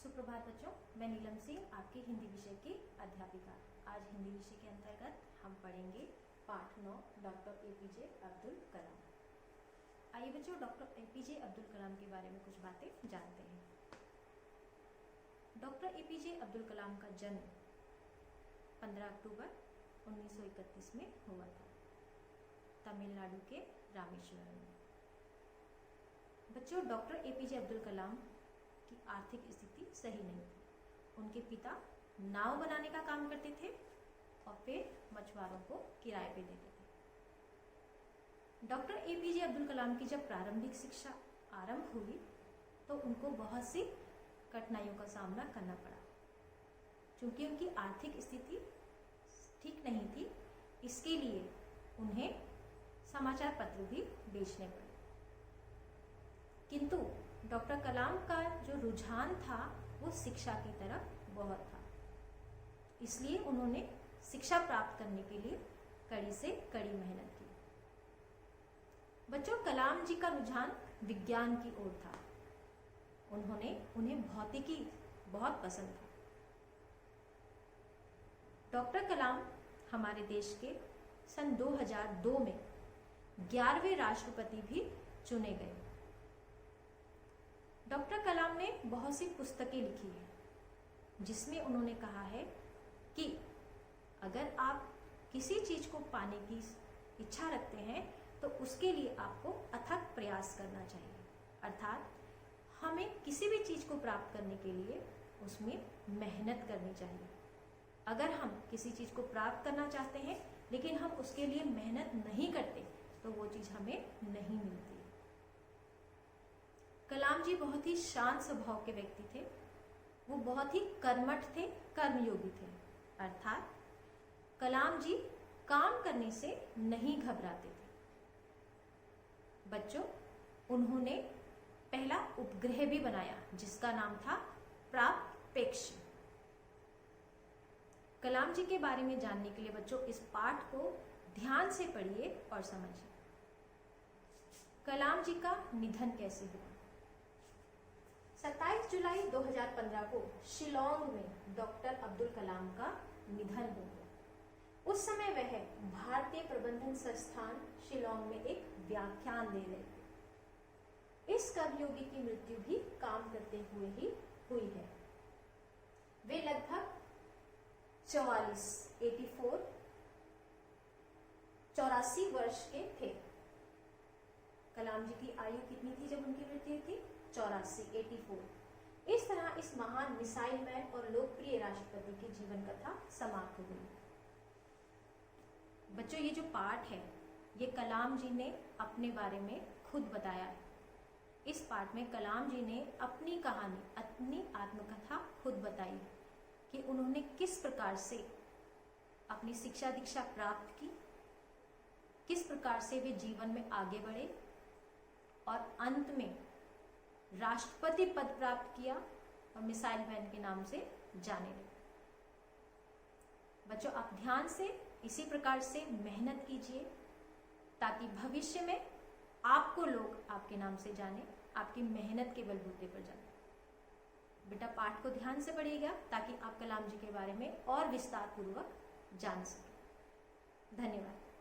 सुप्रभात बच्चों, मैं नीलम सिंह आपकी हिंदी विषय की अध्यापिका। आज हिंदी विषय के अंतर्गत हम पढ़ेंगे पाठ 9 डॉक्टर एपीजे अब्दुल कलाम। आइए बच्चों, डॉक्टर एपीजे अब्दुल कलाम के बारे में कुछ बातें जानते हैं। डॉक्टर एपीजे अब्दुल कलाम का जन्म 15 अक्टूबर 1931 में हुआ था, तमिलनाडु के रामेश्वरम में। बच्चों, डॉक्टर एपीजे अब्दुल कलाम की आर्थिक स्थिति सही नहीं थी। उनके पिता नाव बनाने का काम करते थे और फिर मछुआरों को किराए पे देते थे। डॉक्टर एपीजे अब्दुल कलाम की जब प्रारंभिक शिक्षा आरंभ हुई तो उनको बहुत सी कठिनाइयों का सामना करना पड़ा, क्योंकि उनकी आर्थिक स्थिति ठीक नहीं थी। इसके लिए उन्हें समाचार पत्र भी बेचने पड़े। किंतु डॉक्टर कलाम का जो रुझान था वो शिक्षा की तरफ बहुत था, इसलिए उन्होंने शिक्षा प्राप्त करने के लिए कड़ी से कड़ी मेहनत की। बच्चों, कलाम जी का रुझान विज्ञान की ओर था। उन्हें भौतिकी बहुत पसंद था। डॉक्टर कलाम हमारे देश के सन 2002 में 11वें राष्ट्रपति भी चुने गए। डॉक्टर कलाम ने बहुत सी पुस्तकें लिखी हैं, जिसमें उन्होंने कहा है कि अगर आप किसी चीज को पाने की इच्छा रखते हैं तो उसके लिए आपको अथक प्रयास करना चाहिए। अर्थात हमें किसी भी चीज को प्राप्त करने के लिए उसमें मेहनत करनी चाहिए। अगर हम किसी चीज को प्राप्त करना चाहते हैं लेकिन हम उसके लिए मेहनत नहीं करते तो वो चीज हमें नहीं मिलती। कलाम जी बहुत ही शांत स्वभाव के व्यक्ति थे। वो बहुत ही कर्मठ थे, कर्मयोगी थे। अर्थात कलाम जी काम करने से नहीं घबराते थे। बच्चों, उन्होंने पहला उपग्रह भी बनाया जिसका नाम था प्राप्तपेक्ष। कलाम जी के बारे में जानने के लिए बच्चों इस पाठ को ध्यान से पढ़िए और समझिए। कलाम जी का निधन कैसे हुआ? 27 जुलाई 2015 को शिलोंग में डॉक्टर अब्दुल कलाम का निधन हो गया। उस समय वह भारतीय प्रबंधन संस्थान शिलोंग में एक व्याख्यान दे रहे थे। इस कर्मयोगी की मृत्यु भी काम करते हुए ही हुई है। वे लगभग 84 वर्ष के थे। कलाम जी की आयु कितनी थी जब उनकी मृत्यु थी? 84। इस तरह इस महान मिसाइल मैन और लोकप्रिय राष्ट्रपति की जीवन कथा समाप्त हो गई। बच्चों, ये जो पाठ है ये कलाम जी ने अपने बारे में खुद बताया है। इस पाठ में कलाम जी ने अपनी कहानी, अपनी आत्मकथा खुद बताई है कि उन्होंने किस प्रकार से अपनी शिक्षा दीक्षा प्राप्त की, किस प्रकार से वे जीवन में आगे बढ़े और अंत में राष्ट्रपति पद प्राप्त किया और मिसाइल मैन के नाम से जाने लगे। बच्चों, आप ध्यान से इसी प्रकार से मेहनत कीजिए ताकि भविष्य में आपको लोग आपके नाम से जाने, आपकी मेहनत के बलबूते पर जाने। बेटा, पाठ को ध्यान से पढ़िएगा ताकि आप कलाम जी के बारे में और विस्तार पूर्वक जान सकें। धन्यवाद।